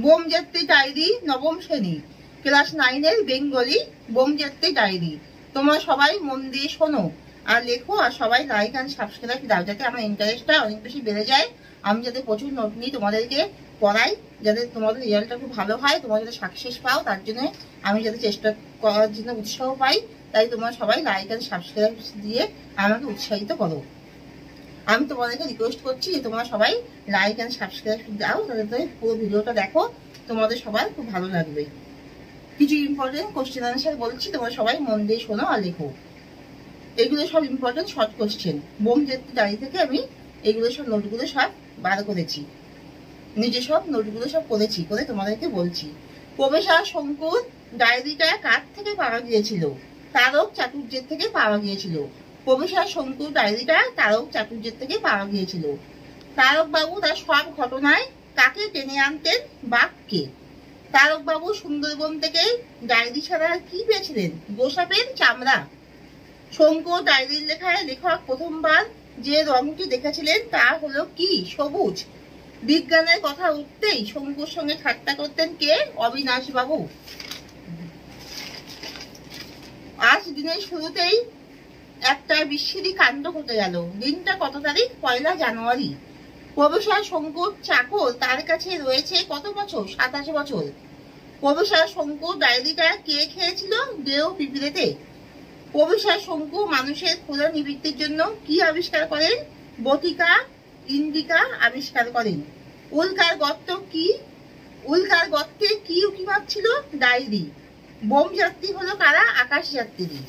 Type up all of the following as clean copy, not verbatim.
বোমজাত্রী diary নবম শ্রেণী class 9-এর Bengali বোমজাত্রী diary. তোমরা সবাই মন দিয়ে শোনো আর লেখো, আর সবাই লাইক অ্যান্ড সাবস্ক্রাইব দাও, যাতে আমার ইন্টারেস্টটা অনেক বেশি বেড়ে যায়। আমি যাতে প্রচুর নোট নিয়ে তোমাদেরকে পড়াই, যাতে তোমাদের রেজাল্টটা খুব ভালো হয়, তোমরা যাতে সাকসেস পাও, তার জন্য আমি যাতে চেষ্টা করার জন্য উৎসাহ পাই। তাই তোমরা সবাই লাইক অ্যান্ড সাবস্ক্রাইব দিয়ে আমাকে উৎসাহিত করো। আমি তোমাদেরকে রিকোয়েস্ট করছি যে তোমরা সবাই লাইক অ্যান্ড সাবস্ক্রাইব দাও, তাদের পুরো ভিডিওটা দেখো, তোমাদের সবার খুব ভালো লাগবে। কিছু ইম্পর্টেন্ট কোশ্চেন আনসার বলছি, তোমরা সবাই মন দিয়ে শোনো আর লেখো। এগুলো সব ইম্পর্টেন্ট শর্ট কোশ্চেন। বোমজাত্রী ডায়েরি থেকে আমি এগুলো সব নোটগুলো সব বার করেছি, নিজে সব নোটগুলো সব করেছি, করে তোমাদেরকে বলছি। প্রবেশার শঙ্কুর ডায়েরিটা কার থেকে পাওয়া গিয়েছিল? তারক চাটুর্যের থেকে পাওয়া গিয়েছিল। প্রবেশার শঙ্কুর ডায়েরিটা তারক চাটুর্যের থেকে পাওয়া গিয়েছিল। তারক বাবু তার সব ঘটনায় কাকে টেনে আনতেন বা কে? তারক বাবু সুন্দরবন থেকে ডায়েরি ছাড়া কি পেয়েছিলেন? গোসাপের চামড়া। শঙ্কু ডায়েরির লেখায় লেখক প্রথমবার যে রংটি দেখেছিলেন তা হলো কি? সবুজ। বিজ্ঞানের কথা উঠতেই শঙ্কুর সঙ্গে ঠাট্টা করতেন কে? অবিনাশ বাবু। আজ দিনের শুরুতেই একটা বিস্মৃতি কাণ্ড ঘটে গেল। দিনটা কত তারিখ? 1 জানুয়ারি। প্রবেশার শঙ্কুর চাকর তার কাছে রয়েছে কত বছর? 27 বছর। প্রবেশার শঙ্কুর ডায়েরিটা কে খেয়েছিল? দেও পিঁপড়েতে। প্রবেশার শঙ্কু মানুষের ক্ষুধা নিবৃত্তির জন্য কি আবিষ্কার করেন? বটিকা ইন্ডিকা আবিষ্কার করেন। উল্কার গর্ত কি? উল্কার গর্তে কি উঁকি মারছিল? ডায়েরি। বোম যাত্রী হলো কারা? আকাশ যাত্রী।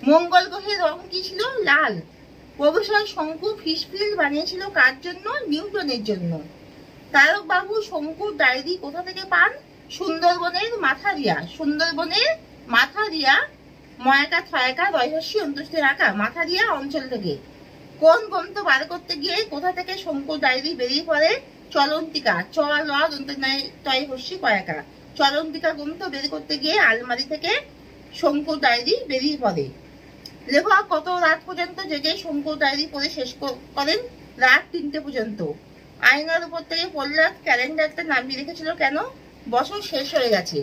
মঙ্গল গ্রহের রং কি ছিল? লাল। প্রবেশার শঙ্কু ফিশফিল্ড বানিয়েছিল কার জন্য? নিউটনের জন্য। তারক বাবু শঙ্কুর ডায়েরি কোথা থেকে পান? সুন্দরবনের মাথারিয়া। সুন্দরবনের মাথারিয়া ময়াকা থয়াকা রয়হস্যি অন্ত্যেষ্টি রাখা মাথারিয়া অঞ্চল থেকে। কোন গ্রন্থ বার করতে গিয়ে কোথা থেকে শঙ্কুর ডায়েরি বেরিয়ে পড়ে? চলন্তিকা। চ ল তয় হস্যি কয়াকা। চলন্তিকা গ্রন্থ বের করতে গিয়ে আলমারি থেকে শঙ্কুর ডায়েরি বেরিয়ে পড়ে। লেখক কত রাত পর্যন্ত জেগে শঙ্কুর ডায়েরি পড়ে শেষ করেন? রাত 3টে পর্যন্ত। আয়নার উপর থেকে পড়লার ক্যালেন্ডারটা নামিয়ে রেখেছিল কেন? বছর শেষ হয়ে গেছে।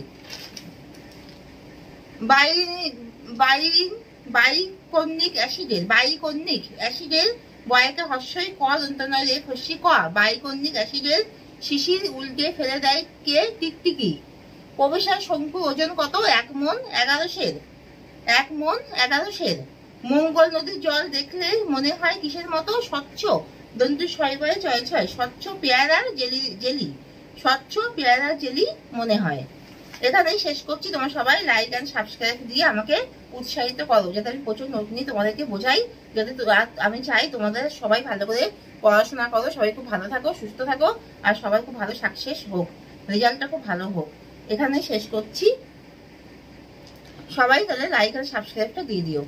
বাইকনিক অ্যাসিডের বয়াকে হস্যই ক দন্তনয় রেফ হস্যি ক। বাইকনিক অ্যাসিডের শিশির উল্টে ফেলে দেয় কে? টিকটিকি। প্রবেশার শঙ্কুর ওজন কত? 1 মণ 11 1 মণ 11 মঙ্গল নদীর জল দেখলে মনে হয় কিসের মতো? স্বচ্ছ। দন্তু শয়বয় ছয় ছয়। স্বচ্ছ পেয়ারার জেলি। স্বচ্ছ পেয়ারার জেলি মনে হয়। এখানেই শেষ করছি। তোমরা সবাই লাইক অ্যান্ড সাবস্ক্রাইব দিয়ে আমাকে উৎসাহিত করো, যাতে আমি প্রচুর নোট নিয়ে তোমাদেরকে বোঝাই। যাতে আমি চাই তোমাদের সবাই ভালো করে পড়াশোনা করো, সবাই খুব ভালো থাকো, সুস্থ থাকো, আর সবাই খুব ভালো সাকসেস হোক, রেজাল্টটা খুব ভালো হোক। এখানেই শেষ করছি। সবাই তাহলে লাইক অ্যান্ড সাবস্ক্রাইবটা দিয়ে দিও।